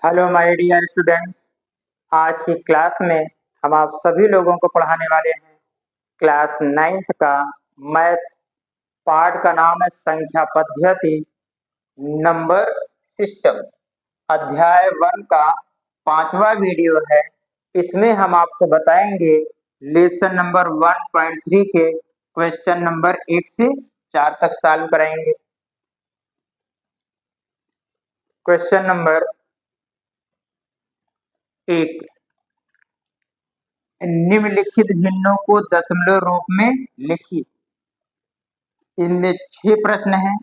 Hello my dear students. आज की class में हम आप सभी लोगों को पढ़ाने वाले हैं क्लास नाइन्थ का मैथ पार्ट का नाम है संख्या पद्धति नंबर सिस्टम्स। अध्याय 1 का 5वां वीडियो है। इसमें हम आपको बताएंगे लेसन नंबर 1.3 के क्वेश्चन नंबर 1 से 4 तक सॉल्व कराएंगे। क्वेश्चन नंबर 1, निम्नलिखित भिन्नों को दशमलव रूप में लिखिए। इनमें 6 प्रश्न हैं।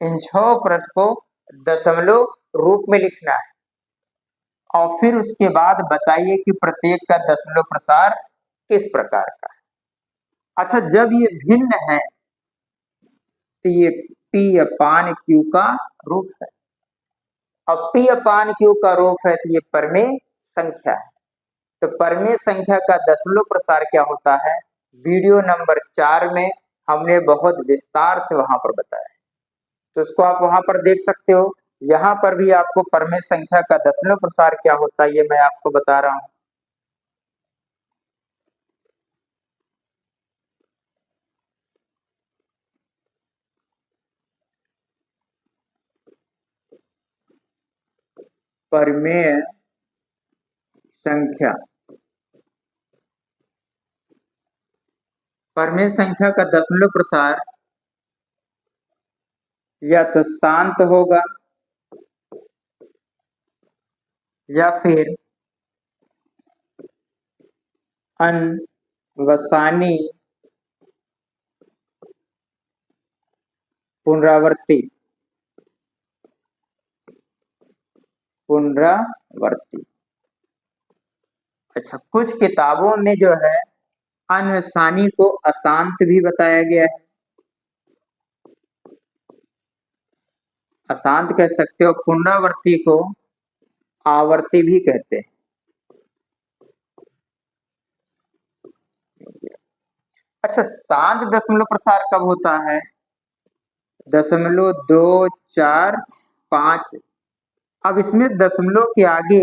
इन 6 प्रश्न को दशमलव रूप में लिखना है और फिर उसके बाद बताइए कि प्रत्येक का दशमलव प्रसार किस प्रकार का है। अच्छा, जब ये भिन्न है तो ये P अपान Q का रूप है और P अपान Q का रूप है तो ये परमेय संख्या है। तो परमेय संख्या का दशमलव प्रसार क्या होता है, वीडियो नंबर 4 में हमने बहुत विस्तार से वहां पर बताया है, तो उसको आप वहां पर देख सकते हो। यहाँ पर भी आपको परमेय संख्या का दशमलव प्रसार क्या होता है ये मैं आपको बता रहा हूं। परमेय संख्या, परमेय संख्या का दशमलव प्रसार या तो शांत होगा या फिर अनवसानी पुनरावृत्ति पुनरावृत्ति। अच्छा, कुछ किताबों में जो है अनवसानी को अशांत भी बताया गया है। अशांत कह सकते हो, पुनरावृत्ति को आवर्ती भी कहते हैं। अच्छा, शांत दशमलव प्रसार कब होता है, 0.245। अब इसमें दशमलव के आगे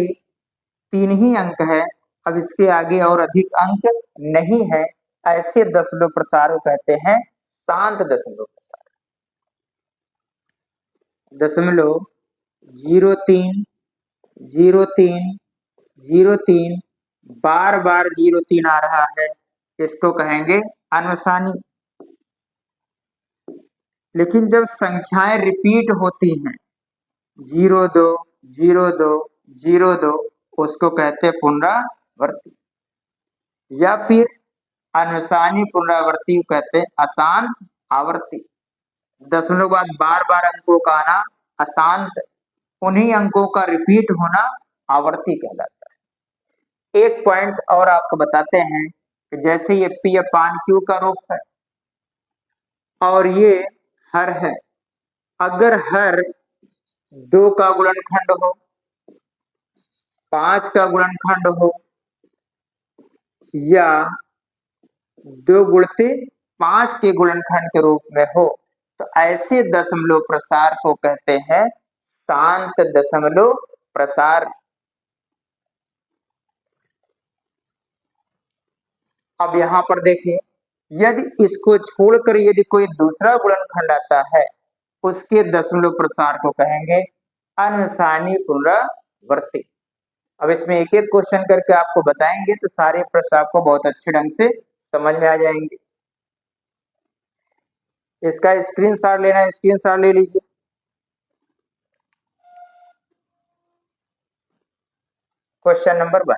3 ही अंक है, अब इसके आगे और अधिक अंक नहीं है। ऐसे दशमलव प्रसार को कहते हैं शांत दशमलव प्रसार। 0.030303 बार बार 03 आ रहा है, इसको कहेंगे अनवसानी। लेकिन जब संख्याएं रिपीट होती हैं 020202, उसको कहते हैं पुनरावृत्ति या फिर अनवसानी पुनरावृत्ति को कहते हैं अशांत आवर्ती। दशमलव बाद बार बार अंकों का आना अशांत, उन्हीं अंकों का रिपीट होना आवर्ती कहलाता है। एक पॉइंट्स और आपको बताते हैं कि जैसे ये P अपान Q का रूप है और ये हर है, अगर हर 2 का गुणनखंड हो, 5 का गुणनखंड हो या 2 गुणित 5 के गुणनखंड के रूप में हो, तो ऐसे दशमलव प्रसार को कहते हैं शांत दशमलव प्रसार। अब यहां पर देखिए, यदि इसको छोड़कर यदि कोई दूसरा गुणनखंड आता है, उसके दशमलव प्रसार को कहेंगे अनवसानी पुनरावृत्ति। अब इसमें एक एक क्वेश्चन करके आपको बताएंगे तो सारे प्रश्न आपको बहुत अच्छे ढंग से समझ में आ जाएंगे। इसका स्क्रीनशॉट लेना है, स्क्रीनशॉट ले लीजिए। क्वेश्चन नंबर 1,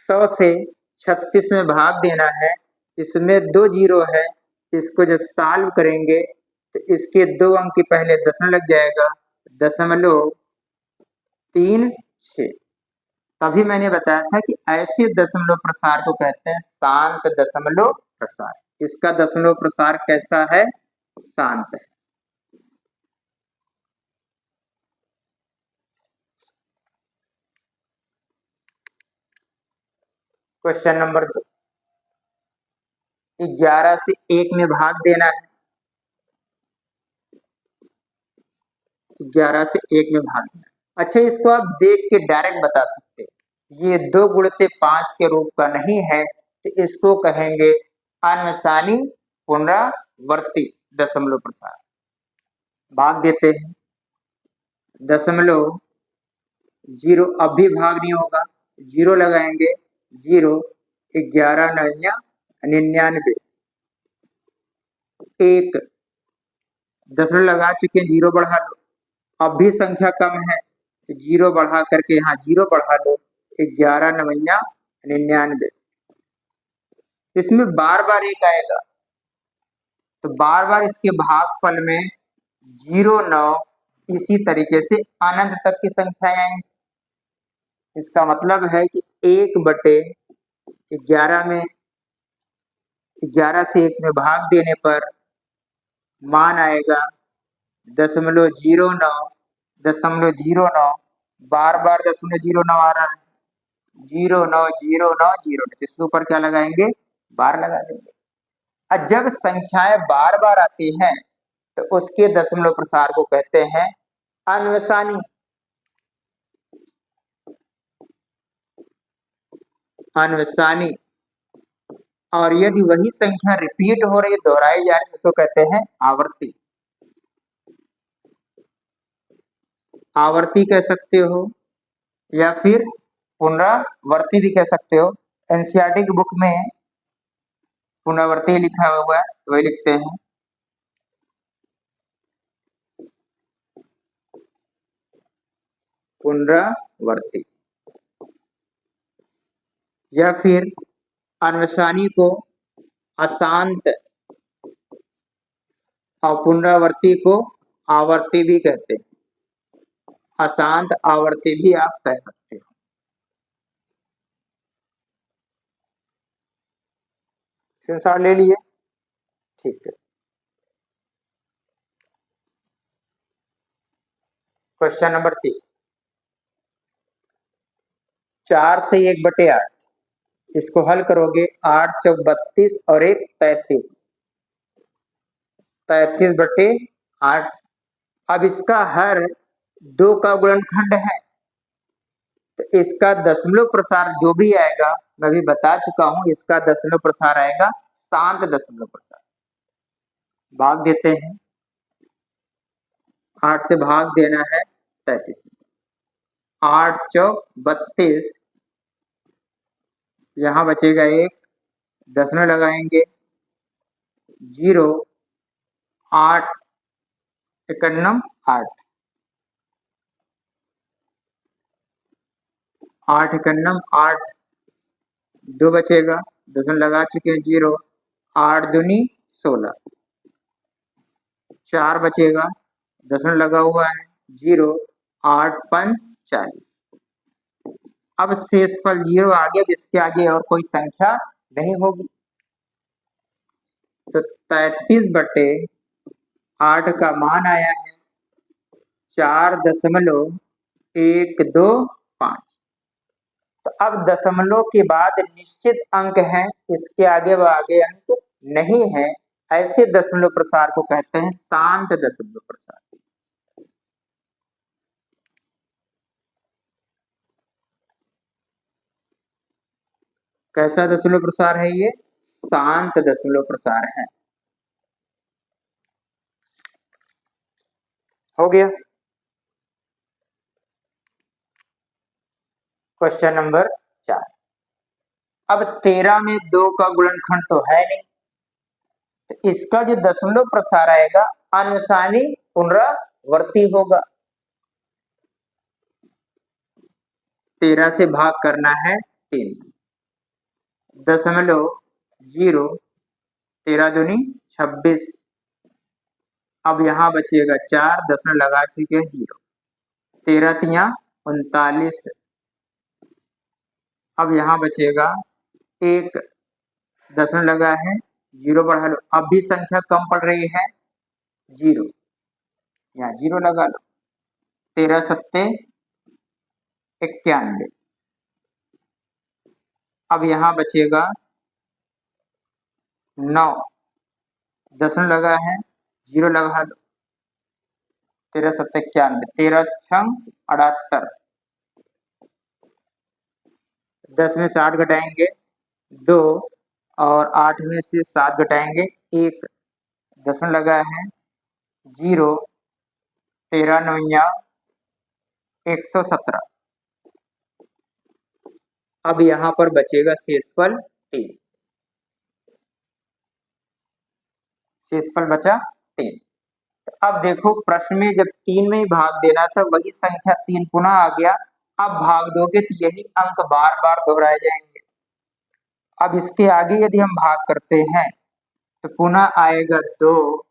100 से 36 में भाग देना है, इसमें 2 जीरो है, इसको जब सॉल्व करेंगे तो इसके 2 अंक के पहले दशमलव लग जाएगा, 0.36। तभी मैंने बताया था कि ऐसे दशमलव प्रसार को कहते हैं शांत दशमलव प्रसार। इसका दशमलव प्रसार कैसा है, शांत है। क्वेश्चन नंबर 2, 11 से 1 में भाग देना है, 11 से 1 में भाग देना है। अच्छा, इसको आप देख के डायरेक्ट बता सकते हैं। ये 2 गुणित 5 के रूप का नहीं है, तो इसको कहेंगे अनवसानी पुनरावर्ती दशमलव प्रसार। भाग देते हैं। दशमलव 0, अब भी भाग नहीं होगा, 0 लगाएंगे, 0, 11 9 99, 1 दशमलव लगा चुके हैं, 0 बढ़ा लो, अब भी संख्या कम है, 0 बढ़ा करके यहाँ 0 बढ़ा लो, 11 9 99, इसमें बार बार 1 आएगा, तो बार बार इसके भागफल में 0 9 इसी तरीके से अनंत तक की संख्याएं आएंगी। इसका मतलब है कि 1/11 में 11 से 1 में भाग देने पर मान आएगा 0.09 0.09, बार बार 0.09 आ रहा है, 0.9 इसके ऊपर क्या लगाएंगे, बार लगा देंगे। और जब संख्याएं बार बार आती हैं तो उसके दशमलव प्रसार को कहते हैं अनवसानी। अनवसानी। और यदि वही संख्या रिपीट हो रही, दोहराई जा रही, उसको कहते हैं आवर्ती। आवर्ती कह सकते हो या फिर पुनरावर्ती भी कह सकते हो। एनसीईआरटी की बुक में पुनरावर्ती लिखा हुआ है तो वही लिखते हैं। पुनरावर्ती या फिर अनवसानी को अशांत और पुनरावर्ती को आवर्ती भी कहते हैं। अशांत आवर्ती भी आप कह सकते हो। संसार ले लिए, ठीक है। क्वेश्चन नंबर 30, 4 से 1/8, इसको हल करोगे 8 चौक 32 और 1 33, 33/8। अब इसका हर 2 का गुणनखंड है, तो इसका दशमलव प्रसार जो भी आएगा, मैं भी बता चुका हूं, इसका दशमलव प्रसार आएगा शांत दशमलव प्रसार। भाग देते हैं, 8 से भाग देना है 33, 8 चौक 32, यहाँ बचेगा 1, दशमलव लगाएंगे, 0, 8 51 8, 8 51 8, 2 बचेगा, दशमलव लगा चुके हैं, 0, 8 दूनी 16, 4 बचेगा, दशमलव लगा हुआ है, 0, 8 5 40। अब शेषफल 0 आ गया, इसके आगे और कोई संख्या नहीं होगी, तो 33/8 का मान आया है 4.125। तो अब दशमलव के बाद निश्चित अंक है, इसके आगे व आगे अंक नहीं है, ऐसे दशमलव प्रसार को कहते हैं शांत दशमलव प्रसार। कैसा दशमलव प्रसार है ये? शांत दशमलव प्रसार है। हो गया। क्वेश्चन नंबर 4, अब 13 में 2 का गुणनखंड तो है नहीं, तो इसका जो दशमलव प्रसार आएगा अनवसानी पुनरावर्ती होगा। 13 से भाग करना है 3, दशमलव 0, 13 दूनी 26, अब यहाँ बचेगा 4, दशमलव लगा चुके हैं, 0, 13 तिया 39, अब यहाँ बचेगा 1, दशमलव लगा है, 0 बढ़ा लो, अब भी संख्या कम पड़ रही है, 0, यहाँ 0 लगा लो, 13 सत्ते 91, अब यहाँ बचेगा 9, दशमलव लगा है, 0 लगा लो, 13 13 छंग 78। 10 में 60 घटाएंगे 2 और 8 में से 7 घटाएंगे 1। 10 में लगा है 0। 13 9 117। अब यहाँ पर बचेगा शेषफल 3। शेषफल बचा 3। तो अब देखो प्रश्न में जब 3 में ही भाग देना था वही संख्या 3 पुनः आ गया। अब भाग दोगे तो यही अंक बार बार दोहराए जाएंगे। अब इसके आगे यदि हम भाग करते हैं तो पुनः आएगा 2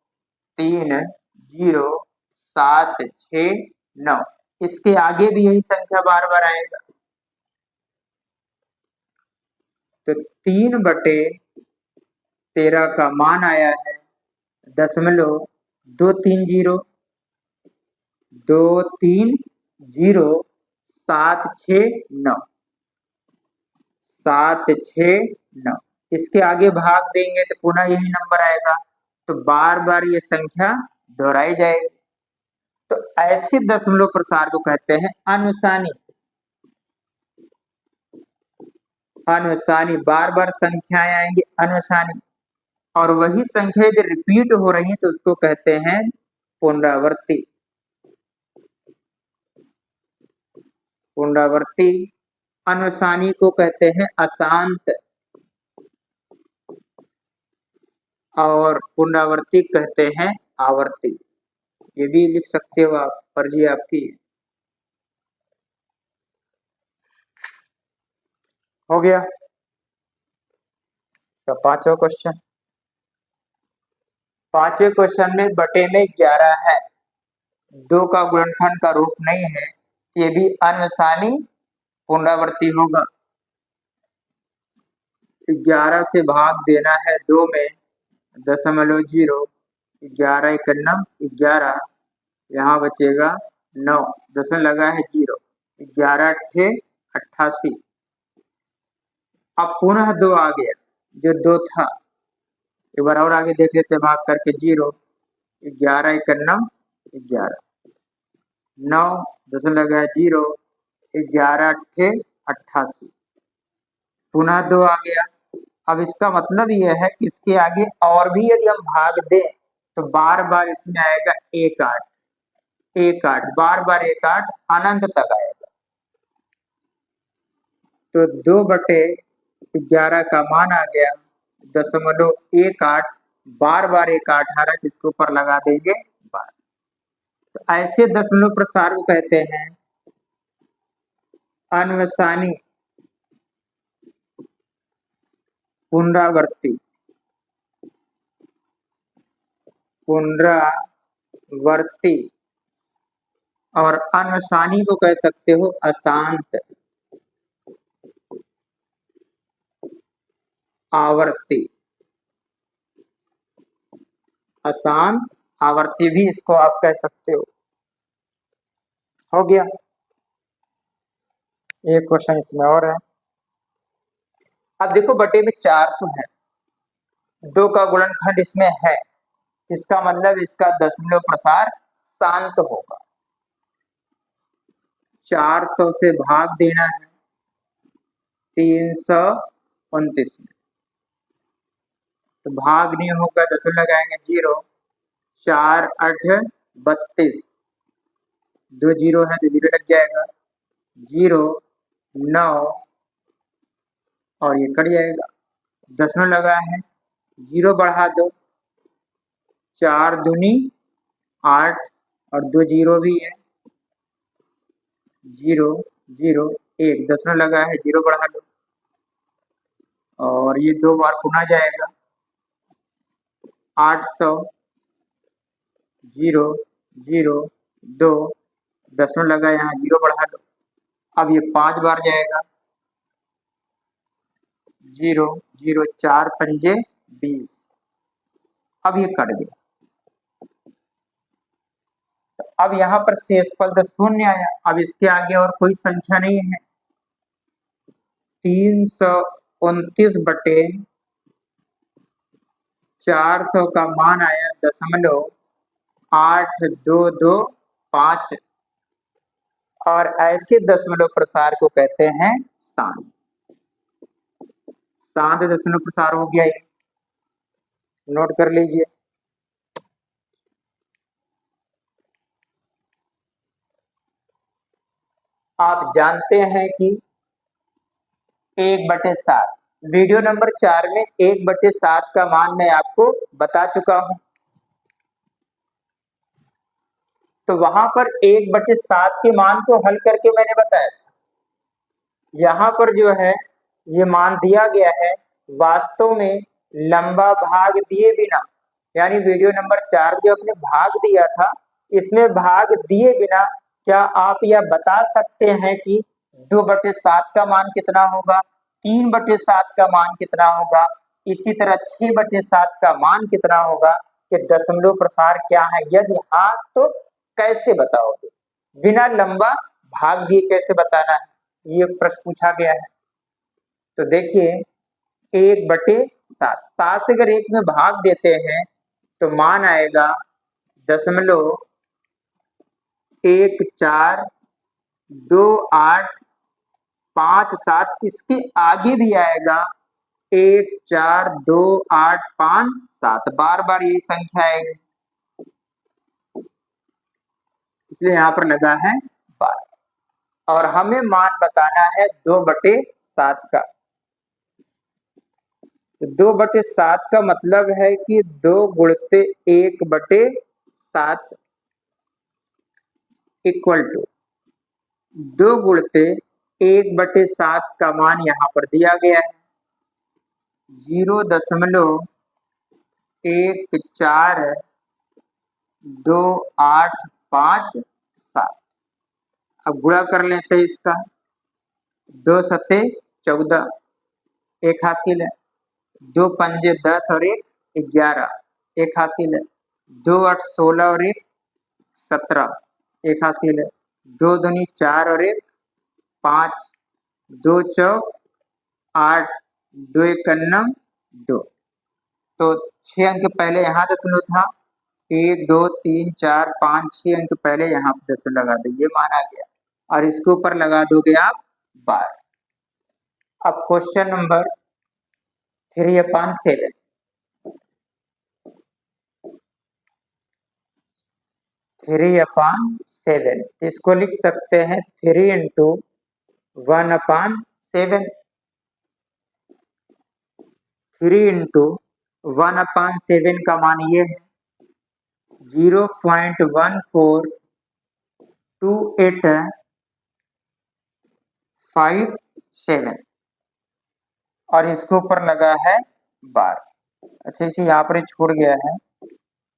3 0 7 6 9। इसके आगे भी यही संख्या बार बार आएगा। तो 3/13 का मान आया है 0.230 230 769 769। इसके आगे भाग देंगे तो पुनः यही नंबर आएगा। तो बार बार ये संख्या दोहराई जाएगी। तो ऐसे दशमलव प्रसार को कहते हैं अनुसानी। अनुसानी बार बार संख्याएं आएंगी अनुसानी। और वही संख्या यदि रिपीट हो रही है तो उसको कहते हैं पुनरावर्ती। पुनरावर्ती। अनुसानी को कहते हैं अशांत और पुनरावर्ती कहते हैं आवर्ती। ये भी लिख सकते हो आप, मर्जी आपकी। हो गया तो पांचवा क्वेश्चन। पांचवें क्वेश्चन में बटे में 11 है, 2 का गुणनखंड का रूप नहीं है, ये भी अनुसानी पुनरावर्ती होगा। 11 से भाग देना है 2 में 0.0 11 1 9 11। यहाँ बचेगा 9। 10 में लगा है 0। 11 8 88। अब पुनः 2 आ गया जो 2 था। एक बार और आगे देख लेते भाग करके 0 11 1 9 11 9। 10 में लगा है 0। 11 8 88। पुनः 2 आ गया। अब इसका मतलब यह है कि इसके आगे और भी यदि हम भाग दें तो बार बार इसमें आएगा 1 8 1 8 बार बार 1 8 अनंत तक आएगा। तो 2/11 का मान आ गया 0.18। बार बार 1 8 आ रहा है जिसके ऊपर लगा देंगे बार। तो ऐसे दशमलव प्रसार को कहते हैं अनुसानी पुनरावर्ती। पुनरावर्ती और अनुसानी को कह सकते हो अशांत आवर्ती। अशांत आवर्ती भी इसको आप कह सकते हो। हो गया। एक क्वेश्चन इसमें और है। अब देखो बटे में 400 है, 2 का गुणनखंड इसमें है, इसका मतलब इसका दशमलव प्रसार शांत होगा। 400 से भाग देना है 329 में, तो भाग नहीं होगा, दशमलव लगाएंगे 0। 4 8 32। 2 0 है तो 0 लग जाएगा। 0 9 और ये कट जाएगा। दशमलव लगा है 0 बढ़ा दो 4 दूनी 8 और 2 0 भी है। 0 0 1 दशमलव लगा है 0 बढ़ा दो और ये 2 बार पुनः जाएगा। 800 0 0 2 दशमलव लगा यहाँ 0 बढ़ा दो। अब ये 5 बार जाएगा। 0 0 4 पंजे 20। अब ये कट गया। तो अब यहाँ पर शेषफल तो 0 आया। अब इसके आगे और कोई संख्या नहीं है। 329/400 का मान आया 0.822 5 और ऐसे दशमलव प्रसार को कहते हैं शांत। शांत दशमलव प्रसार हो गया ये, नोट कर लीजिए। आप जानते हैं कि 1/7 वीडियो नंबर 4 में 1/7 का मान मैं आपको बता चुका हूं। तो वहां पर 1/7 के मान को हल करके मैंने बताया था। यहाँ पर जो है ये मान दिया गया है, वास्तव में लंबा भाग दिए बिना, यानी वीडियो नंबर 4 जो अपने भाग दिया था, इसमें भाग दिए बिना क्या आप यह बता सकते हैं कि 2/7 का मान कितना होगा, 3/7 का मान कितना होगा, इसी तरह 6/7 का मान कितना होगा, कि दशमलव प्रसार क्या है? यदि हाँ तो कैसे बताओगे? बिना लंबा भाग दिए कैसे बताना है, ये प्रश्न पूछा गया है। तो देखिए 1/7, 7 से अगर 1 में भाग देते हैं तो मान आएगा 0.142857। इसके आगे भी आएगा 1428557, बार बार यही संख्या आएगी, इसलिए यहाँ पर लगा है 12 और हमें मान बताना है 2/7 का। 2/7 का मतलब है कि 2 गुणते 1/7 इक्वल टू 2 गुणते 1/7 का मान यहाँ पर दिया गया है 0.142857। अब गुणा कर लेते हैं इसका, 2 सते 14, एक हासिल है, 2 पंजे 10 और 1 11, एक हासिल है, 2 8 16 और 1 17, एक हासिल है, 2 दूनी 4 और 1 5, 2 चौक 8, 2 एकन्नम 2। तो 6 अंक पहले यहाँ दशमलव था, 1 2 3 4 5 6 अंक पहले यहाँ दशमलव लगा दो, ये मान आ गया और इसके ऊपर लगा दोगे आप 12। अब क्वेश्चन नंबर 3/7, 3/7 इसको लिख सकते हैं 3 इंटू 1/7, 3 इंटू 1/7 का मान ये है 0.142857 और इसके ऊपर लगा है बार। अच्छा अच्छा, यहाँ पर छूट गया है,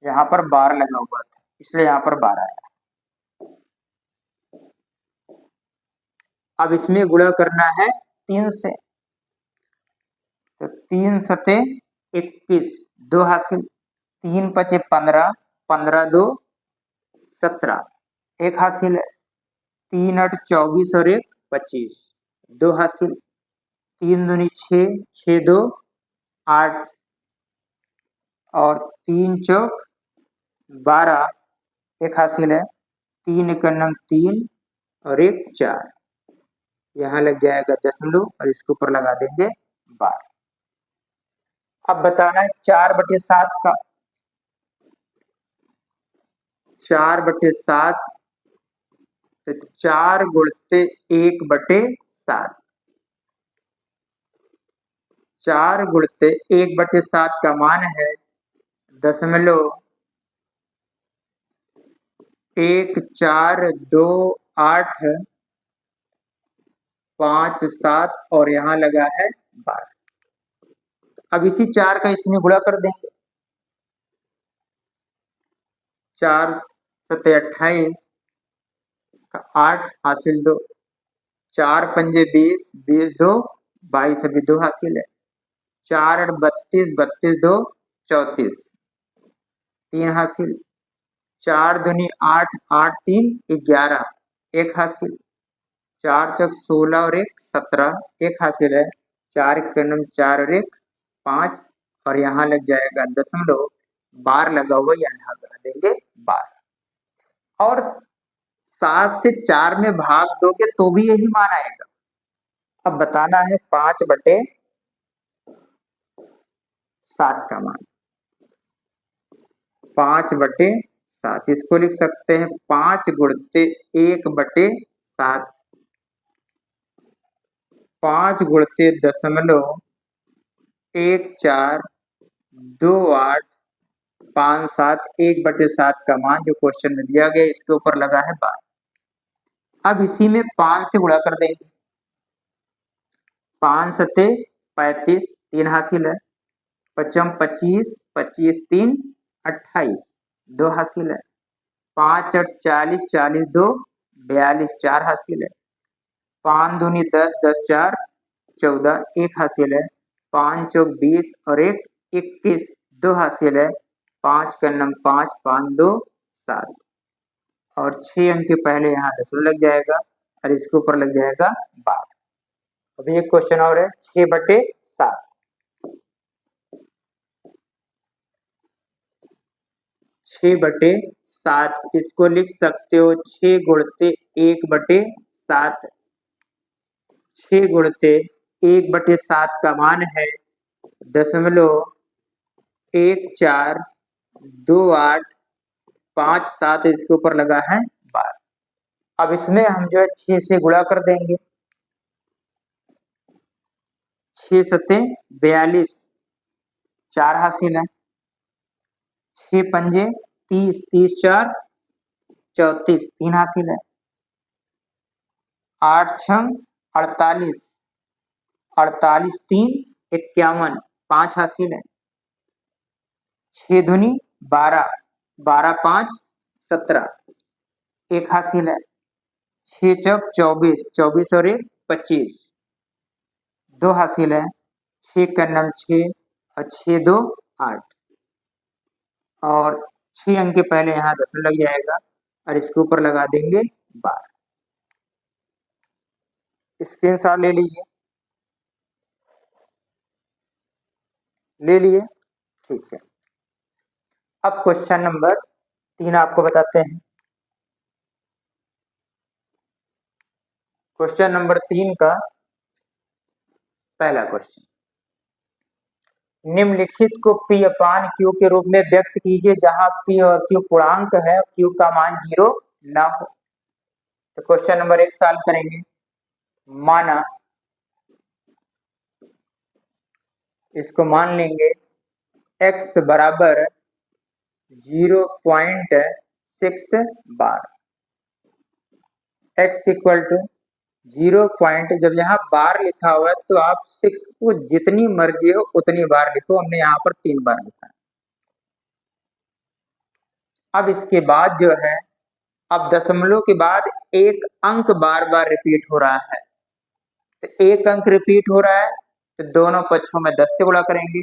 यहाँ पर बार लगा हुआ था इसलिए यहाँ पर बार आया। अब इसमें गुणा करना है 3 से, तो 3 सते 21, 2 हासिल, 3 पचे 15, 15 2 17, एक हासिल है, 3 8 24 और 1 25, 2 हासिल, 3 दूनी 6, 6 2 8 और 3 चौक 12, एक हासिल है, 3 एकन्नम 3 और 1 4, यहाँ लग जाएगा दशमलव और इसके ऊपर लगा देंगे 12। अब बताना है 4/7 का, 4/7 तो 4 गुणते 1/7, 4 गुणते 1/7 का मान है 0.142857 और यहाँ लगा है 12। अब इसी 4 का इसमें गुणा कर देंगे, 4 सते 28 का 8 हासिल 2, 4 पंजे 20, 20 2 22, अभी 2 हासिल है, 4 8 32, 32 2 34, 3 हासिल, 4 दूनी 8, 8 3 11, एक हासिल, 4 चौक 16 और 1 17, एक हासिल है, 4 एकन्नम 4 और 1 5 और यहाँ लग जाएगा दशमलव, बार लगा हुआ यहाँ लगा देंगे 12। और 7 से 4 में भाग दोगे तो भी यही मान आएगा। अब बताना है 5/7 का मान। 5/7 इसको लिख सकते हैं 5 गुणते 1/7। 5 गुणते 0.142857 1/7 का मान जो क्वेश्चन में दिया गया इसके ऊपर लगा है 12। अब इसी में 5 से गुणा कर देंगे। 5 सते 35 3 हासिल है। 5 25 25 3 28 2 हासिल है। 5 8 40 40 2 42 4 हासिल है। 5 दूनी 10 10 4 14 1 हासिल है। 5 चौक 20 और 1 21 2 हासिल है। 5 का नम 5 5 2 7 और 6 अंक के पहले यहाँ दशमलव लग जाएगा और इसके ऊपर लग जाएगा 12। अभी एक क्वेश्चन और है 6/7। 6/7 इसको लिख सकते हो 6 गुणते 1/7। 6 गुणते 1/7 का मान है 0.142857 इसके ऊपर लगा है 12। अब इसमें हम जो है 6 से गुणा कर देंगे। 6 सते 42 4 हासिल है। 6 पंजे 30 30 4 34 3 हासिल है। 8 छंग 48 48 3 51 5 हासिल है। 6 दूनी 12 12 5 17 1 हासिल है। 6 चौक 24 24 और 1 25 2 हासिल है। 6 का नम 6 और 6 2 8 और 6 अंक के पहले यहाँ दशमलव लग जाएगा और इसके ऊपर लगा देंगे 12। स्क्रीनशॉट ले लीजिए। ले लिए, ठीक है। अब क्वेश्चन नंबर 3 आपको बताते हैं। क्वेश्चन नंबर 3 का पहला क्वेश्चन, निम्नलिखित को P/Q के रूप में व्यक्त कीजिए जहां P और Q पूर्णांक है, Q का मान 0 ना हो। तो क्वेश्चन नंबर 1 सॉल्व करेंगे। माना इसको मान लेंगे x बराबर 0.6 बार। x इक्वल टू 0 पॉइंट, जब यहाँ बार लिखा हुआ है तो आप 6 को जितनी मर्जी हो उतनी बार लिखो। हमने यहाँ पर 3 बार लिखा है। अब इसके बाद जो है, अब दशमलव के बाद एक अंक बार बार रिपीट हो रहा है, तो एक अंक रिपीट हो रहा है तो दोनों पक्षों में 10 से गुणा करेंगे।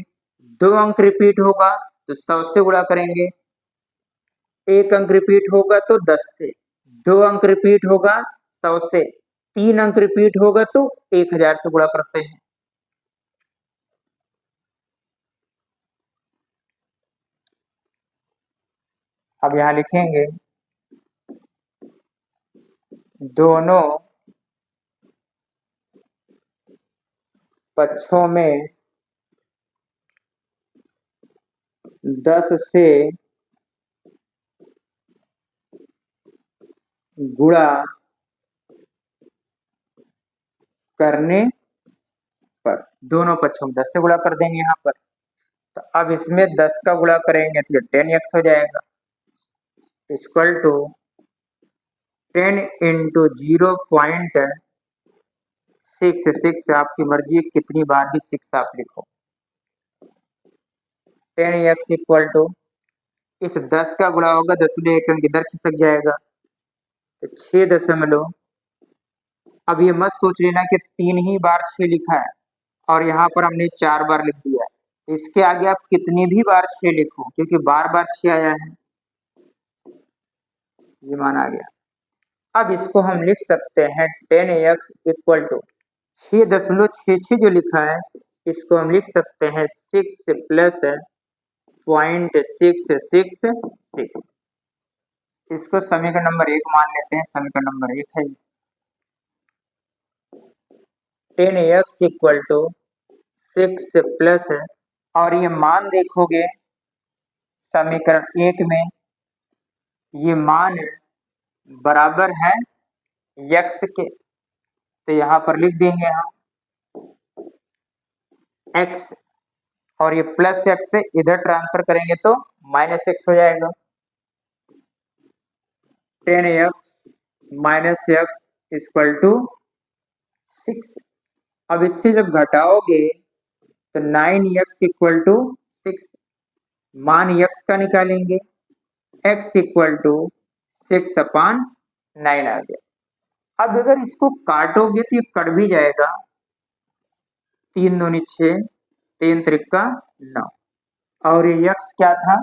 2 अंक रिपीट होगा तो 100 से गुणा करेंगे। एक अंक रिपीट होगा तो 10 से। 2 अंक रिपीट होगा 100 से। 3 अंक रिपीट होगा तो 1000 से गुणा करते हैं। अब यहां लिखेंगे दोनों पक्षों में 10 से गुणा करने पर, दोनों पक्षों में 10 से गुणा कर देंगे यहाँ पर। तो अब इसमें 10 का गुणा करेंगे तो 10x हो जाएगा, इक्वल टू 10 इंटू 0.66। आपकी मर्जी कितनी बार भी 6 आप लिखो। 10x इक्वल टू, इस 10 का गुणा होगा 10 एक अंक इधर खिसक जाएगा तो 6 दशमलव। अब ये मत सोच लेना कि 3 ही बार 6 लिखा है और यहाँ पर हमने 4 बार लिख दिया है। इसके आगे आप कितनी भी बार 6 लिखो क्योंकि बार बार 6 आया है, ये मान आ गया। अब इसको हम लिख सकते हैं 10x इक्वल टू 6.66 जो लिखा है इसको हम लिख सकते हैं 6 प्लस 0.666। इसको समीकरण नंबर 1 मान लेते हैं, समीकरण नंबर 1 है 10x इक्वल टू 6 प्लस है, और ये मान देखोगे समीकरण 1 में, ये मान बराबर है x के, तो यहाँ पर लिख देंगे हम x, और ये प्लस x से इधर ट्रांसफर करेंगे तो माइनस x हो जाएगा। 10x minus x equal to 6। अब इससे जब घटाओगे तो 9x इक्वल टू 6, मान x का निकालेंगे, x इक्वल टू 6/9 आ गया। अब अगर इसको काटोगे तो ये कट भी जाएगा, 3 दूनी 6, 3 त्रिका 9, और ये x क्या था,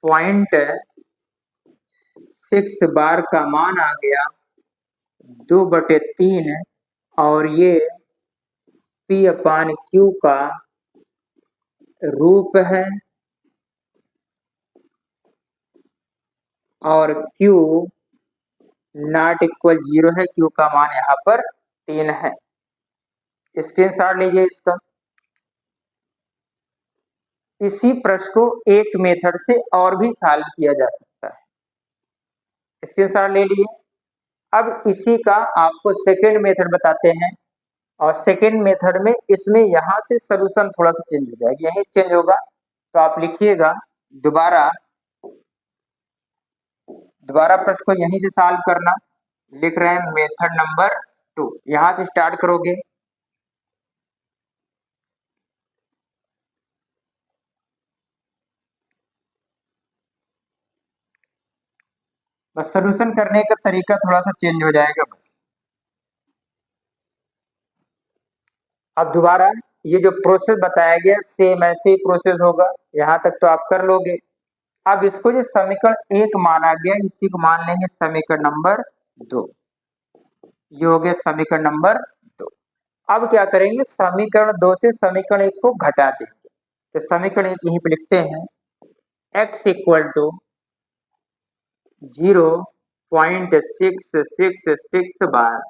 0.6 बार का मान आ गया 2/3, और ये P/Q का रूप है, और Q नॉट इक्वल 0 है, Q का मान यहाँ पर 3 है। स्क्रीनशॉट लीजिए इसका। इसी प्रश्न को एक मेथड से और भी सॉल्व किया जा सकता है, स्क्रीनशॉट ले लिए। अब इसी का आपको सेकेंड मेथड बताते हैं, और सेकेंड मेथड में इसमें यहाँ से सॉल्यूशन थोड़ा सा चेंज हो जाएगा, यही चेंज होगा, तो आप लिखिएगा दोबारा प्रश्न को यहीं से सॉल्व करना। लिख रहे हैं मेथड नंबर 2, यहां से स्टार्ट करोगे। बस सॉल्यूशन करने का तरीका थोड़ा सा चेंज हो जाएगा बस। अब दोबारा ये जो प्रोसेस बताया गया सेम ऐसे ही प्रोसेस होगा, यहाँ तक तो आप कर लोगे। अब इसको जो समीकरण 1 माना गया, इसी को मान लेंगे समीकरण नंबर 2, ये हो गया समीकरण नंबर 2। अब क्या करेंगे, समीकरण 2 से समीकरण 1 को घटा देंगे, तो समीकरण 1 यहीं पे लिखते हैं, x इक्वल टू 0.666 बार,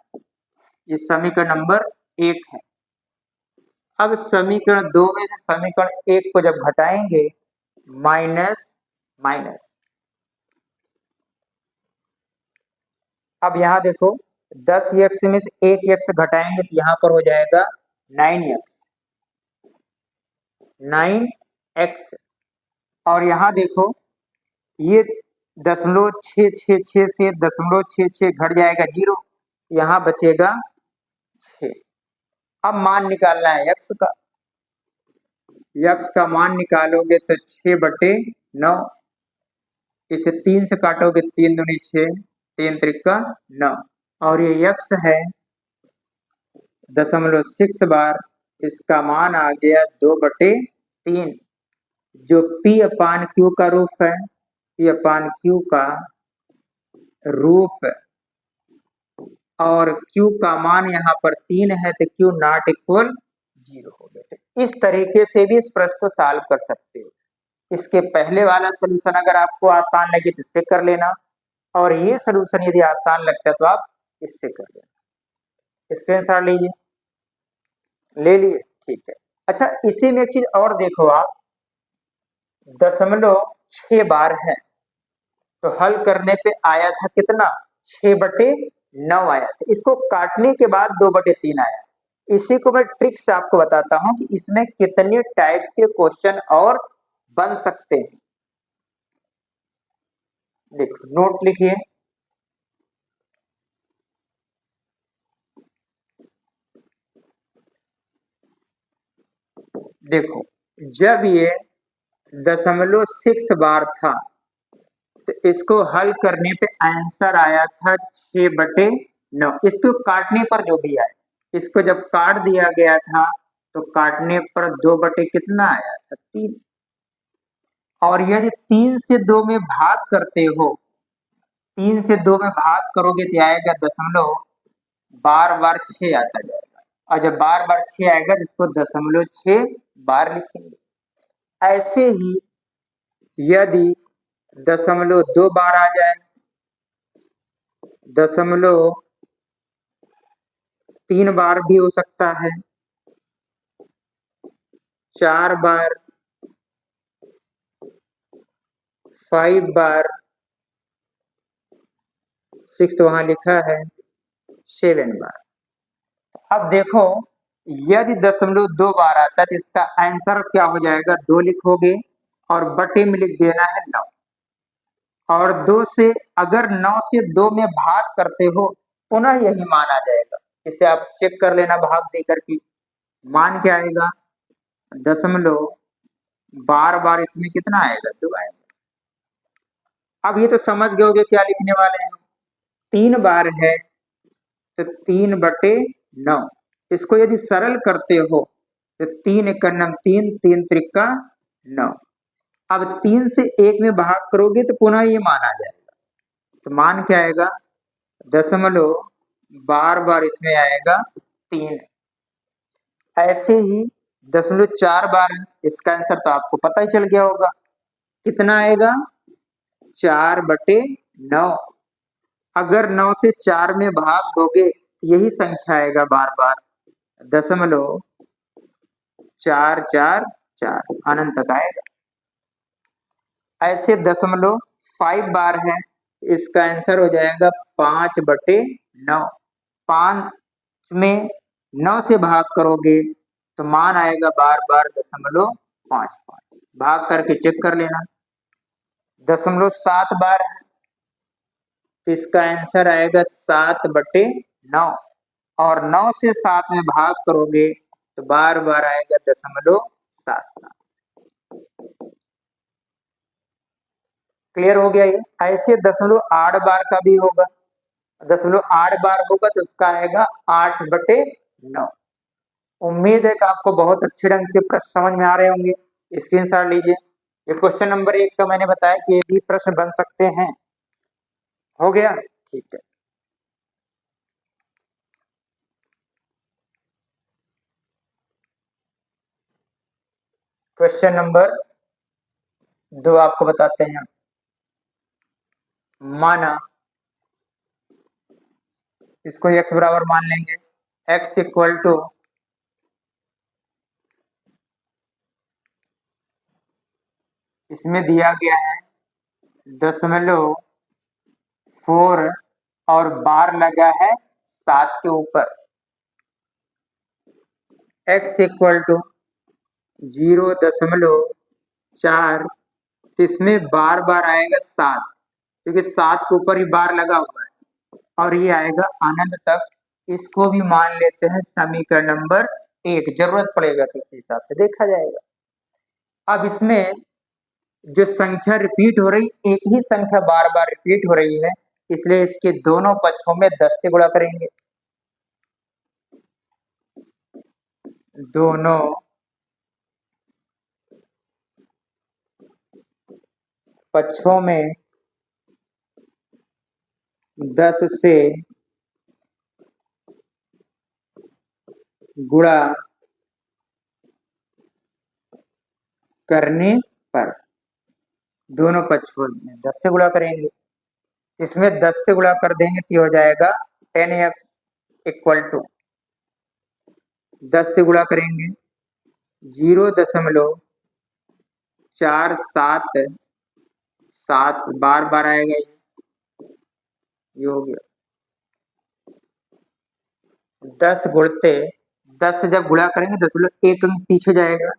ये समीकरण नंबर 1 है। अब समीकरण 2 में से समीकरण 1 को जब घटाएंगे, माइनस माइनस, अब यहाँ देखो 10x में से 1x घटाएंगे तो यहाँ पर हो जाएगा 9x, और यहाँ देखो ये 0.666 से 0.66 घट जाएगा 0, यहाँ बचेगा 6। अब मान निकालना है x का, x का मान निकालोगे तो 6/9, इसे 3 से काटोगे 3 दूनी 6, 3 त्रिका 9, और ये x है 0.6 बार, इसका मान आ गया 2/3, जो P/Q का रूप है, P/Q का रूप, और Q का मान यहाँ पर 3 है, तो Q नॉट इक्वल 0 हो गया। तो इस तरीके से भी इस प्रश्न को सॉल्व कर सकते हो। इसके पहले वाला सलूशन अगर आपको आसान लगे तो इससे कर लेना, और ये सलूशन यदि आसान लगता है तो आप इससे कर लेना। स्क्रीनशॉट लीजिए, ले लिए, ठीक है। अच्छा, इसी में एक चीज और देखो आप, 0.6 बार है, तो हल करने पे आया था कितना, 6/9 आया था। इसको काटने के बाद 2/3 आया। इसी को मैं ट्रिक से आपको बताता हूं कि इसमें कितने टाइप्स के क्वेश्चन और बन सकते हैं। देखो, नोट लिखिए, देखो जब ये 0.6 बार था तो इसको हल करने पे आंसर आया था 6/9। इसको काटने पर जो भी आया, इसको जब काट दिया गया था तो काटने पर 2 कितना आया था, 3। और यदि 3 से 2 में भाग करते हो, 3 से 2 में भाग करोगे तो आएगा दशमलव, बार बार 6 आता जाएगा, और जब बार बार 6 आएगा तो इसको 0.6 बार लिखेंगे। ऐसे ही यदि 0.2 बार आ जाए दशमलव 3 बार भी हो सकता है, 4 बार, 5 बार, 6 वहां लिखा है, 7 बार। अब देखो, यदि 2.2 बार आता है तो इसका आंसर क्या हो जाएगा, 2 लिखोगे और बटे में लिख देना है 9। और 2 से अगर 9 से 2 में भाग करते हो पुनः यही मान आ जाएगा। इसे आप चेक कर लेना भाग देकर के, मान क्या आएगा, दशमलव बार बार इसमें कितना आएगा, 2 आएगा। अब ये तो समझ गए होगे क्या लिखने वाले हैं, 3 बार है तो 3/9। इसको यदि सरल करते हो तो 3 एकड़ 3, 3 त्रिका 9। अब 3 से 1 में भाग करोगे तो पुनः ये मान आ जाएगा, तो मान क्या आएगा, दशमलव बार बार इसमें आएगा 3। ऐसे ही 0.4 बार है, इसका आंसर तो आपको पता ही चल गया होगा, कितना आएगा, 4/9। अगर 9 से 4 में भाग दोगे तो यही संख्या आएगा बार बार, 0.444 अनंत तक आएगा। ऐसे 5 बार है, इसका आंसर हो जाएगा 5/9। 5 में 9 से भाग करोगे तो मान आएगा बार बार 0.55। भाग करके चेक कर लेना। 0.7 बार है तो इसका आंसर आएगा 7/9। और 9 से 7 में भाग करोगे तो बार बार आएगा 0.77। क्लियर हो गया ये। ऐसे 0.8 बार का भी होगा, 0.8 बार होगा तो उसका आएगा 8/9। उम्मीद है कि आपको बहुत अच्छे ढंग से प्रश्न समझ में आ रहे होंगे। स्क्रीनशॉट लीजिए। ये क्वेश्चन नंबर 1 का मैंने बताया कि ये भी प्रश्न बन सकते हैं। हो गया, ठीक है। क्वेश्चन नंबर 2 आपको बताते हैं। माना, इसको x बराबर मान लेंगे, x इक्वल टू इसमें दिया गया है 0.4 और बार लगा है 7 के ऊपर। x इक्वल टू 0.4, तो इसमें बार बार आएगा 7, क्योंकि 7 के ऊपर ही बार लगा हुआ है, और ये आएगा अनंत तक। इसको भी मान लेते हैं समीकरण नंबर 1, जरूरत पड़ेगा तो इस हिसाब से देखा जाएगा। अब इसमें जो संख्या रिपीट हो रही, एक ही संख्या बार बार रिपीट हो रही है, इसलिए इसके दोनों पक्षों में 10 से गुणा करेंगे। दोनों पक्षों में 10 से गुणा करने पर, दोनों पक्षों में 10 से गुणा करेंगे। इसमें 10 से गुणा कर देंगे तो हो जाएगा 10x इक्वल टू 10 से गुणा करेंगे 0.477 बार बार आएगा, ये हो गया। 10 गुणते 10 से जब गुणा करेंगे 1 अंक पीछे जाएगा,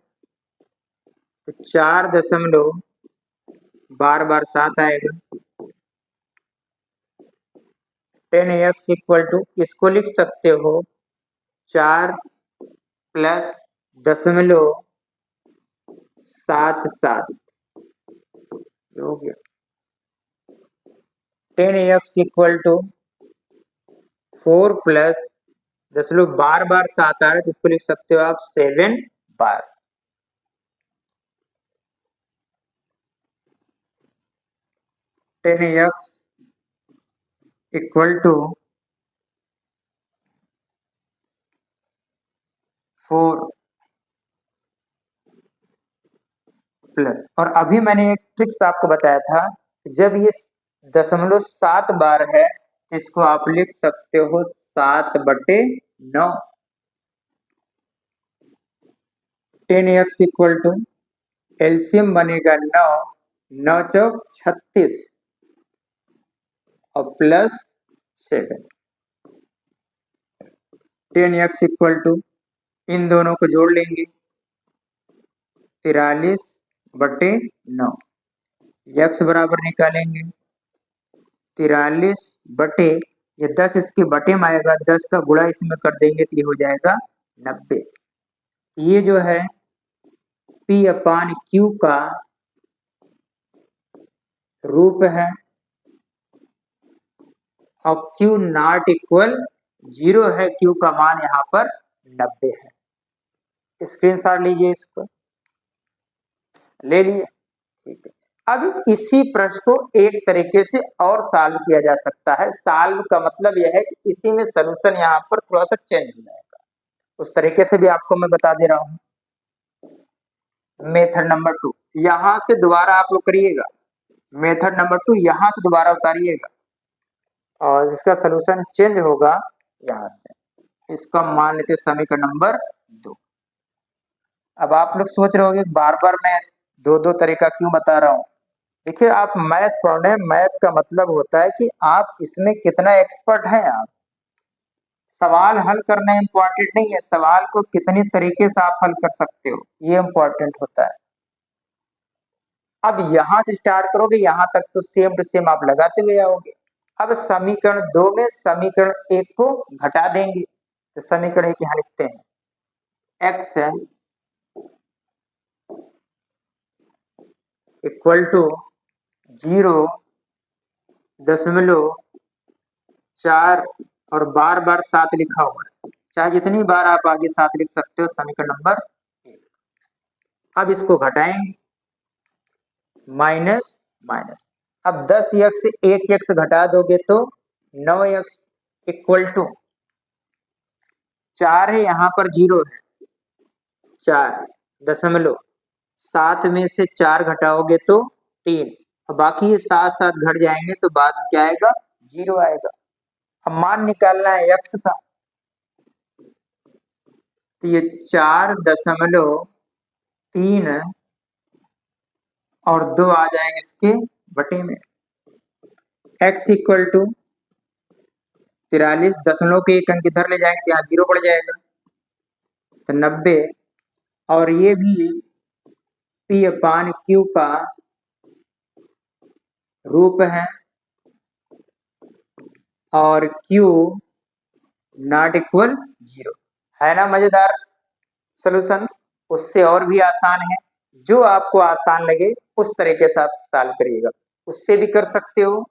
तो 4 बार बार 7 आएगा। 10x इक्वल टू, इसको लिख सकते हो 4 प्लस 0.77 हो गया। 10x इक्वल टू 4 प्लस बार बार 7 आ रहा है तो इसको लिख सकते हो आप 7 बार। Ten x equal to 4 plus, और अभी मैंने एक ट्रिक्स आपको बताया था, जब ये 0.7 बार है इसको आप लिख सकते हो 7/9। 10x इक्वल टू एलसीएम बनेगा 9, 9 × 36 और +7। 10x इक्वल टू इन दोनों को जोड़ लेंगे 43/9। x बराबर निकालेंगे 43 ये 10 इसके बटे में आएगा, 10 का गुणा इसमें कर देंगे तो ये हो जाएगा 90। ये जो है P/Q का रूप है और Q नॉट इक्वल 0 है, Q का मान यहाँ पर 90 है। स्क्रीनशॉट लीजिए, इसको ले लिए, ठीक है। अब इसी प्रश्न को एक तरीके से और सॉल्व किया जा सकता है। सॉल्व का मतलब यह है कि इसी में सलूशन यहाँ पर थोड़ा सा चेंज हो जाएगा, उस तरीके से भी आपको मैं बता दे रहा हूँ। मेथड नंबर 2 यहां से दोबारा आप लोग करिएगा, मेथड नंबर 2 यहां से दोबारा उतारिएगा और जिसका सलूशन चेंज होगा यहां से, इसका मान लेते समीकरण नंबर 2। अब आप लोग सोच रहे होंगे बार बार मैं दो दो तरीका क्यों बता रहा हूँ। देखिए, आप मैथ पढ़ रहे हैं, मैथ का मतलब होता है कि आप इसमें कितना एक्सपर्ट हैं। आप सवाल हल करना इम्पोर्टेंट नहीं है, सवाल को कितने तरीके से आप हल कर सकते हो ये इम्पोर्टेंट होता है। अब यहां से स्टार्ट करोगे, यहां तक तो सेम टू सेम आप लगाते हुए आओगे। अब समीकरण 2 में समीकरण 1 को घटा देंगे, तो समीकरण 1 यहां लिखते हैं x इक्वल टू 0.4 और बार बार 7 लिखा हुआ है, चाहे जितनी बार आप आगे 7 लिख सकते हो, समीकरण नंबर 1। अब इसको घटाएंगे, माइनस माइनस। अब 10x से 1x घटा दोगे तो 9x इक्वल टू 4 है, यहाँ पर 0 है, 4.7 में से 4 घटाओगे तो 3, और बाकी ये 7 घट जाएंगे तो बाद में क्या आएगा, 0 आएगा। अब मान निकालना है x का, तो ये 4.3 और 2 आ जाएंगे इसके बटे में। x इक्वल टू 43 दशमलव के एक अंक इधर ले जाएंगे तो यहाँ 0 पड़ जाएगा, तो 90। और ये भी P/Q का रूप है और Q नॉट इक्वल 0 है ना। मजेदार सलूशन, उससे और भी आसान है, जो आपको आसान लगे उस तरीके से आप सॉल्व करिएगा। उससे भी कर सकते हो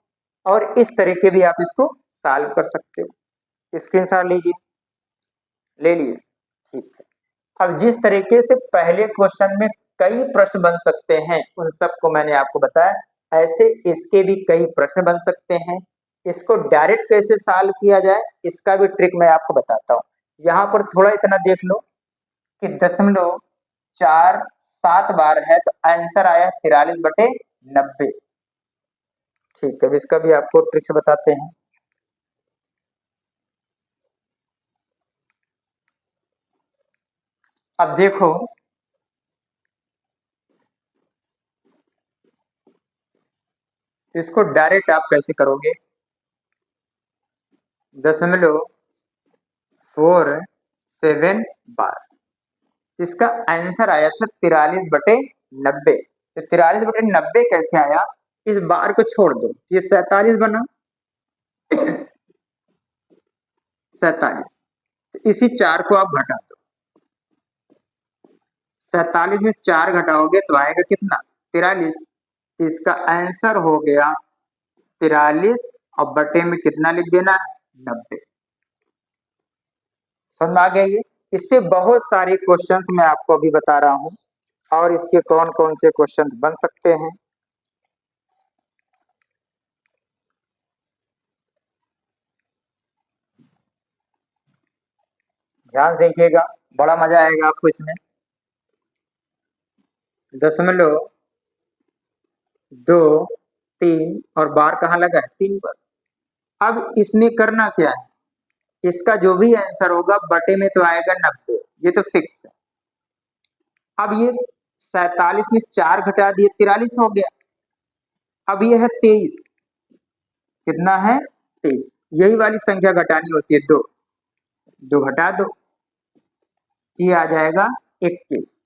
और इस तरीके भी आप इसको सॉल्व कर सकते हो। स्क्रीनशॉट लीजिए, ले लिए, ठीक है। अब जिस तरीके से पहले क्वेश्चन में कई प्रश्न बन सकते हैं उन सबको मैंने आपको बताया, ऐसे इसके भी कई प्रश्न बन सकते हैं। इसको डायरेक्ट कैसे सॉल्व किया जाए इसका भी ट्रिक मैं आपको बताता हूँ। यहाँ पर थोड़ा इतना देख लो कि 0.47 बार है, तो आंसर आया 43/90। ठीक है, अब इसका भी आपको ट्रिक्स बताते हैं। अब देखो, इसको डायरेक्ट आप कैसे करोगे। 0.47 बार, इसका आंसर आया था 43/90। तो 43/90 कैसे आया, इस बार को छोड़ दो, ये 47 बना, 47। तो इसी 4 को आप घटा दो, 47 में 4 घटाओगे तो आएगा कितना, 43। इसका आंसर हो गया 43 और बटे में कितना लिख देना है, 90। समझ आ गया ये। इस पे बहुत सारे क्वेश्चंस मैं आपको अभी बता रहा हूँ और इसके कौन कौन से क्वेश्चंस बन सकते हैं। ध्यान देखिएगा, बड़ा मजा आएगा आपको इसमें। 0.2 3 और बार कहाँ लगा है, 3 पर। अब इसमें करना क्या है, इसका जो भी आंसर होगा बटे में तो आएगा 90, ये तो फिक्स है। अब ये 47 में 4 घटा दिए 43 हो गया। अब ये है 23, कितना है 23, यही वाली संख्या घटानी होती है, दो, दो घटा दो, ये आ जाएगा 21,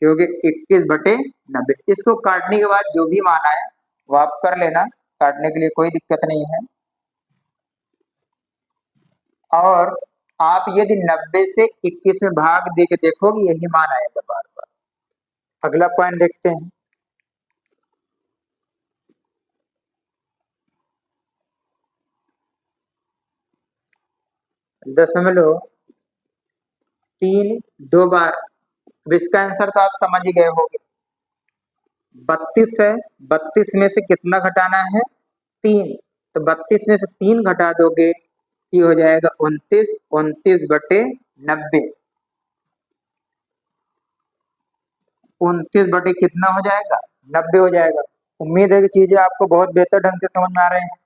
क्योंकि 21 बटे 90। इसको काटने के बाद जो भी मान आए वो आप कर लेना, काटने के लिए कोई दिक्कत नहीं है। और आप यदि 90 से 21 में भाग दे के देखोगे यही मान आएगा बार बार। अगला पॉइंट देखते हैं। दशमलव 3 दो बार, अब इसका आंसर तो आप समझ ही गए होंगे। 32 है, 32 में से कितना घटाना है 3, तो 32 में से 3 घटा दोगे, ये हो जाएगा 29, 29 बटे 90, 29 बटे कितना हो जाएगा 90 हो जाएगा। उम्मीद है कि चीजें आपको बहुत बेहतर ढंग से समझ में आ रहे हैं।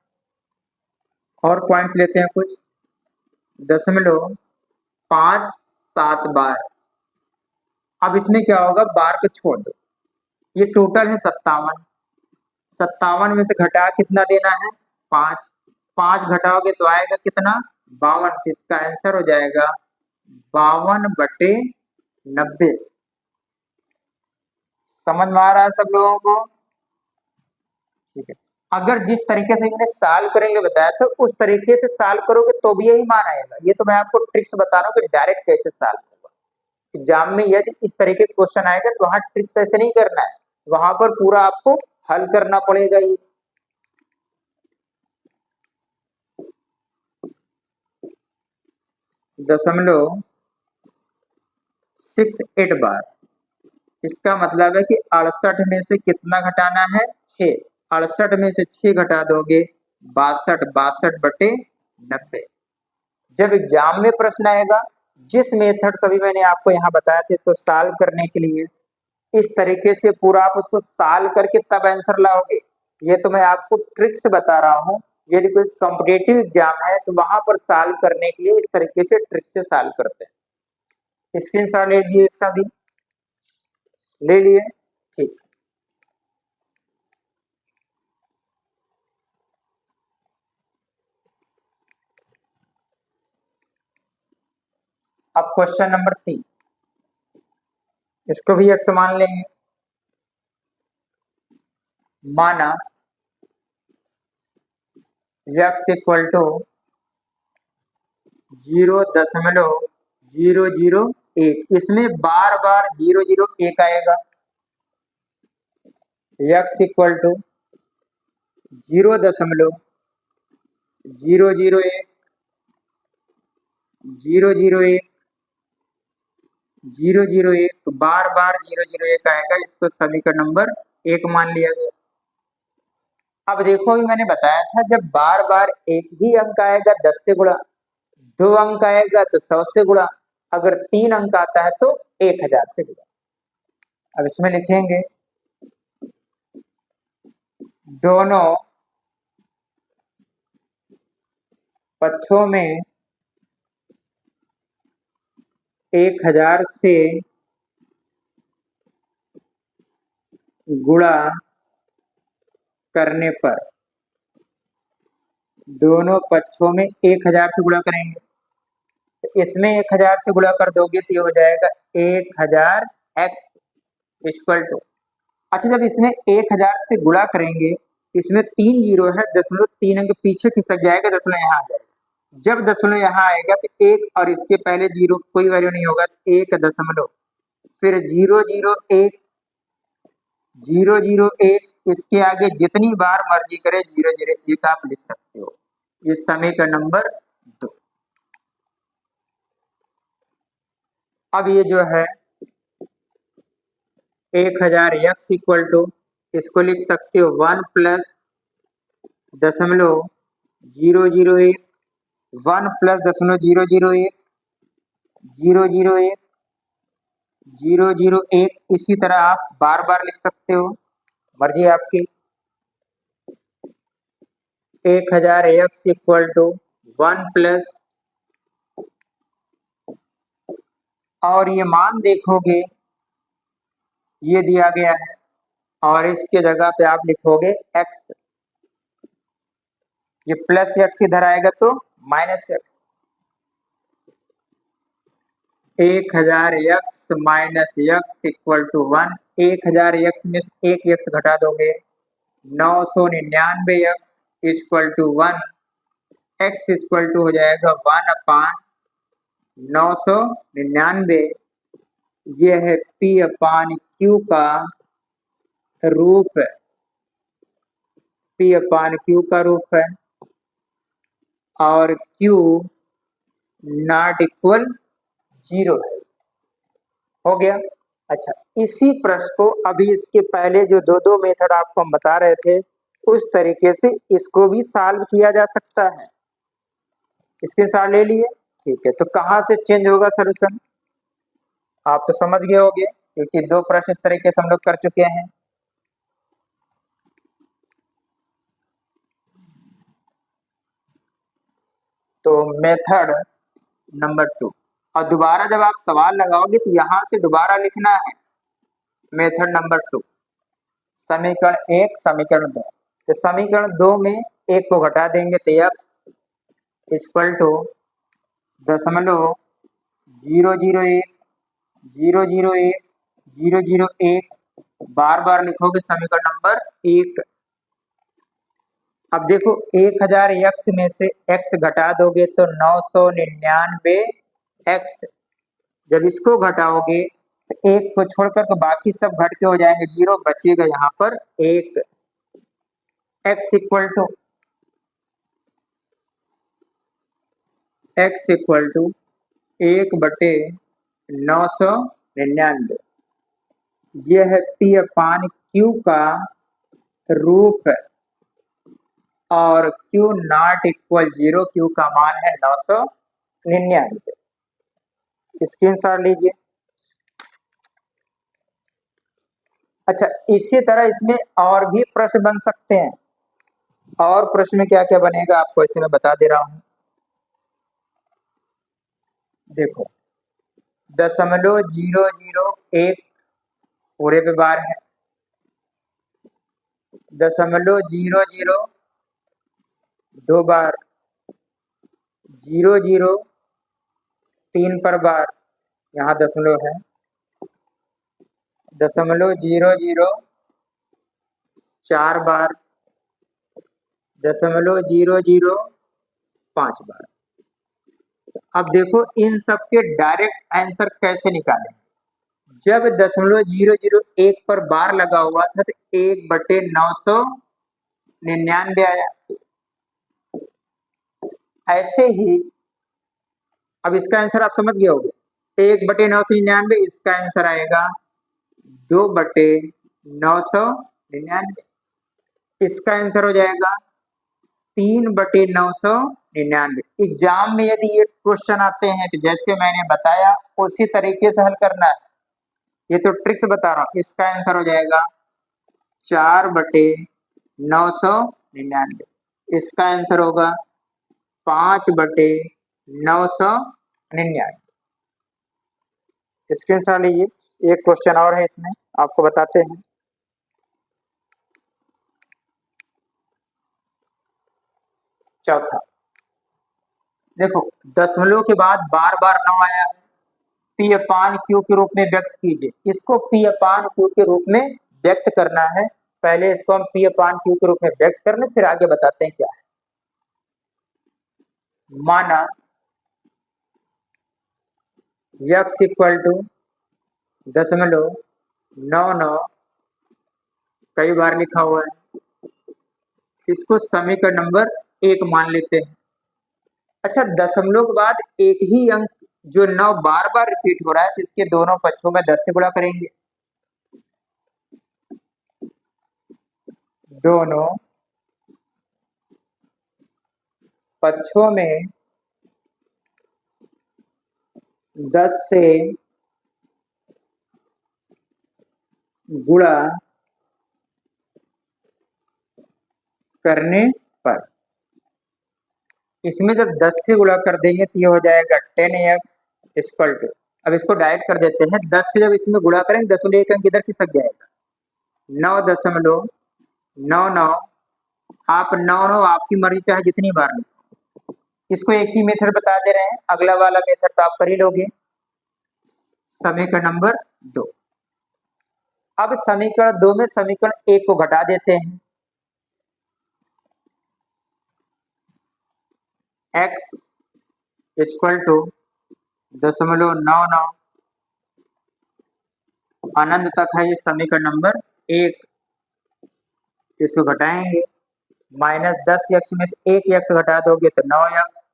और पॉइंट्स लेते हैं कुछ। 0.57 बार, अब इसमें क्या होगा, बार को छोड़ दो, ये टोटल है 57, 57 में से घटा कितना देना है 5, 5 घटाओगे तो आएगा कितना 52, इसका आंसर हो जाएगा 52 बटे 90। समझ में आ रहा है सब लोगों को? ठीक है। अगर जिस तरीके से मैंने साल करेंगे बताया था उस तरीके से साल करोगे तो भी यही मान आएगा। ये तो मैं आपको ट्रिक्स बता रहा हूँ कि डायरेक्ट कैसे साल होगा। एग्जाम में यदि इस तरीके का क्वेश्चन आएगा तो वहां ट्रिक्स ऐसे नहीं करना है, वहां पर पूरा आपको हल करना पड़ेगा। ये दशमलव 68 बार, इसका मतलब है कि 68 में से कितना घटाना है 6, 68 में से 6 घटा दोगे 62, 62 बटे 90। जब एग्जाम में प्रश्न आएगा, जिस मेथड सभी मैंने आपको यहाँ बताया था इसको सॉल्व करने के लिए, इस तरीके से पूरा आप उसको सॉल्व करके तब आंसर लाओगे। ये तो मैं आपको ट्रिक्स बता रहा हूँ। यदि कोई कॉम्पिटेटिव एग्जाम है तो वहां पर सॉल्व करने के लिए इस तरीके से ट्रिक से सॉल्व करते हैं। स्क्रीनशॉट ले लीजिए, इसका भी ले लिए, ठीक। अब क्वेश्चन नंबर 3, इसको भी एक समान लेंगे। माना x इक्वल टू 0.001, इसमें बार बार 001 आएगा। x इक्वल टू 0.001, 001, 001, तो बार बार 001 आएगा, इसको सभी का नंबर 1 मान लिया गया। अब देखो अभी मैंने बताया था जब बार बार एक ही अंक आएगा 10 से गुणा, 2 अंक आएगा तो 100 से गुणा, अगर 3 अंक आता है तो 1000 से गुणा। अब इसमें लिखेंगे दोनों पक्षों में 1000 से गुणा करने पर, दोनों पक्षों में 1000 से गुणा करेंगे, तो इसमें 1000 से गुणा कर दोगे तो ये हो जाएगा 1000 x इक्वल टू। अच्छा, जब इसमें 1000 से गुणा करेंगे, इसमें 3 जीरो है, दशमलव 3 अंक पीछे खिसक जाएगा, दशमलव यहाँ आ जाएगा। जब दशमलव यहाँ आएगा तो 1 और इसके पहले जीरो कोई वैल्यू नहीं होगा, तो 1 दशमलव, फिर 001, 001, इसके आगे जितनी बार मर्जी करे 001 आप लिख सकते हो। ये समीकरण नंबर 2। अब ये जो है 1000 x इक्वल टू, इसको लिख सकते हो 1 प्लस दशमलव 001, 1 प्लस दशमलव 001, 001, 001, इसी तरह आप बार बार लिख सकते हो, मर्जी आपकी। 1000 x इक्वल टू 1 प्लस, और ये मान देखोगे ये दिया गया है और इसके जगह पे आप लिखोगे x, ये प्लस x इधर आएगा तो minus x, 1000 x minus x equal to 1। 1000 x में से एक x घटा दोगे, 999 x equal to 1, x equal to हो जाएगा 1 अपान 999। ये है p अपान q का रूप, p अपान q का रूप है, और q नॉट इक्वल 0 है। हो गया। अच्छा, इसी प्रश्न को अभी इसके पहले जो दो दो मेथड आपको हम बता रहे थे उस तरीके से इसको भी सॉल्व किया जा सकता है। इसके साथ ले लिए, ठीक है। तो कहाँ से चेंज होगा सॉल्यूशन, आप तो समझ गए होंगे क्योंकि दो प्रश्न इस तरीके से हम लोग कर चुके हैं। तो मेथड नंबर 2, और दोबारा जब आप सवाल लगाओगे तो यहां से दोबारा लिखना है मेथड नंबर 2, समीकरण 1 समीकरण 2। तो समीकरण 2 में एक को घटा देंगे तो x इक्वल टू 0.001 001 001, बार बार लिखोगे समीकरण नंबर 1। अब देखो 1000 x में से x घटा दोगे तो 999 x, जब इसको घटाओगे तो एक को छोड़कर तो बाकी सब घट के हो जाएंगे 0, बचेगा यहाँ पर 1। x इक्वल टू 1/999, यह है p अपान q का रूप, और q नॉट इक्वल 0, q का मान है 999। स्क्रीनशॉट लीजिए। अच्छा, इसी तरह इसमें और भी प्रश्न बन सकते हैं, और प्रश्न में क्या क्या बनेगा आपको इसे मैं बता दे रहा हूं। देखो 0.001 पूरे पे बार है, 0.002 बार, 0.03 पर बार, यहाँ दशमलव है, 0.004 बार, 0.005 बार। अब देखो इन सब के डायरेक्ट आंसर कैसे निकालें। जब 0.001 पर बार लगा हुआ था तो 1/999 आया। ऐसे ही अब इसका आंसर आप समझ गए होंगे, 1/999, इसका आंसर आएगा 2/999, इसका आंसर हो जाएगा 3/999। एग्जाम में यदि ये क्वेश्चन आते हैं तो जैसे मैंने बताया उसी तरीके से हल करना है, ये तो ट्रिक्स बता रहा हूँ। इसका आंसर हो जाएगा 4/999, इसका आंसर होगा 5/999। स्क्रीनशॉट लीजिए। एक क्वेश्चन और है इसमें, आपको बताते हैं। चौथा, देखो दशमलव के बाद बार बार 9 आया है, पी अपान क्यू के रूप में व्यक्त कीजिए। इसको पी अपान क्यू के रूप में व्यक्त करना है, पहले इसको हम पी अपान क्यू के रूप में व्यक्त करने फिर आगे बताते हैं क्या है। माना x इक्वल टू 0.99, कई बार लिखा हुआ है, इसको समीकरण नंबर 1 मान लेते हैं। अच्छा, दशमलव के बाद एक ही अंक जो 9 बार बार रिपीट हो रहा है तो इसके दोनों पक्षों में 10 से गुणा करेंगे, दोनों पक्षों में 10 से गुणा करने पर इसमें जब 10 से गुणा कर देंगे तो ये हो जाएगा 10x इक्वल टू, अब इसको डायरेक्ट कर देते हैं, 10 से जब इसमें गुणा करेंगे 10 एक अंक इधर खिसक जाएगा, 9.99, आप 9 आपकी मर्जी चाहे जितनी बार लें। इसको एक ही मेथड बता दे रहे हैं, अगला वाला मेथड तो आप कर ही लोगे। समीकरण नंबर 2, अब समीकरण 2 में समीकरण 1 को घटा देते हैं, x इक्वल टू 0.99 अनंत तक है ये समीकरण नंबर 1, इसको घटाएंगे, -10x में से 1x घटा दोगे तो 9x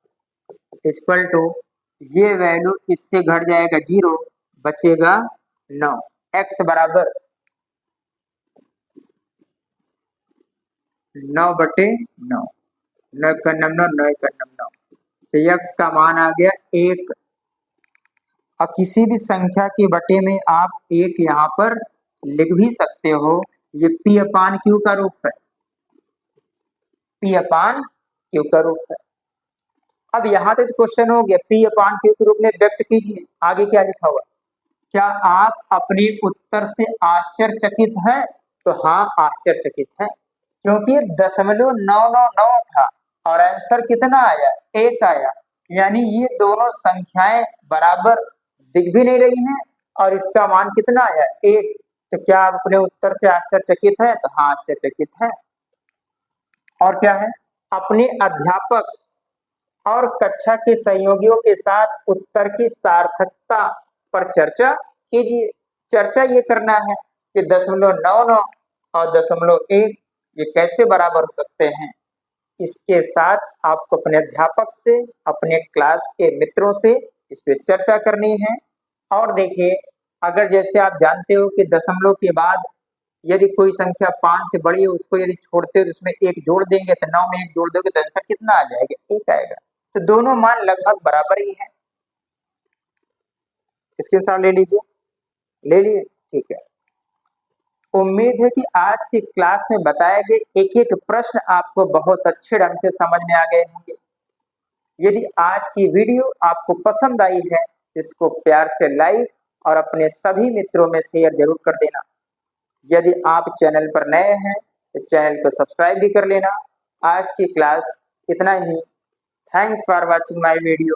इक्वल टू, ये वैल्यू इससे घट जाएगा 0, बचेगा 9, x बराबर 9/9, 9 तो x का मान आ गया 1। और किसी भी संख्या के बटे में आप 1 यहाँ पर लिख भी सकते हो, ये p/q का रूप है, p/q का रूप है। अब यहाँ तक क्वेश्चन हो गया, p/q के रूप में व्यक्त कीजिए, आगे क्या लिखा हुआ, क्या आप अपने उत्तर से आश्चर्यचकित हैं? तो हाँ, आश्चर्यचकित है, क्योंकि 0.999 था और आंसर कितना आया, 1 आया, यानी ये दोनों संख्याएं बराबर दिख भी नहीं रही हैं और इसका मान कितना आया, 1। तो क्या आप अपने उत्तर से आश्चर्यचकित हैं? तो हाँ, आश्चर्यचकित है। और क्या है, अपने अध्यापक और कक्षा के सहयोगियों के साथ उत्तर की सार्थकता पर चर्चा कीजिए। चर्चा ये करना है कि 0.99 और 0.1 ये कैसे बराबर हो सकते हैं। इसके साथ आपको अपने अध्यापक से, अपने क्लास के मित्रों से इस पे चर्चा करनी है। और देखिए, अगर जैसे आप जानते हो कि दशमलव के बाद यदि कोई संख्या 5 से बड़ी है, उसको यदि छोड़ते हो तो उसमें 1 जोड़ देंगे, तो 9 में 1 जोड़ दोगे तो आंसर कितना आ जाएगा, 1 आएगा। तो दोनों मान लगभग बराबर ही है। स्क्रीनशॉट ले लीजिए, ले लिए, ठीक है। उम्मीद है कि आज की क्लास में बताए गए एक एक प्रश्न आपको बहुत अच्छे ढंग से समझ में आ गए होंगे। यदि आज की वीडियो आपको पसंद आई है, इसको प्यार से लाइक और अपने सभी मित्रों में शेयर जरूर कर देना। यदि आप चैनल पर नए हैं तो चैनल को सब्सक्राइब भी कर लेना। आज की क्लास इतना ही। Thanks for watching my video.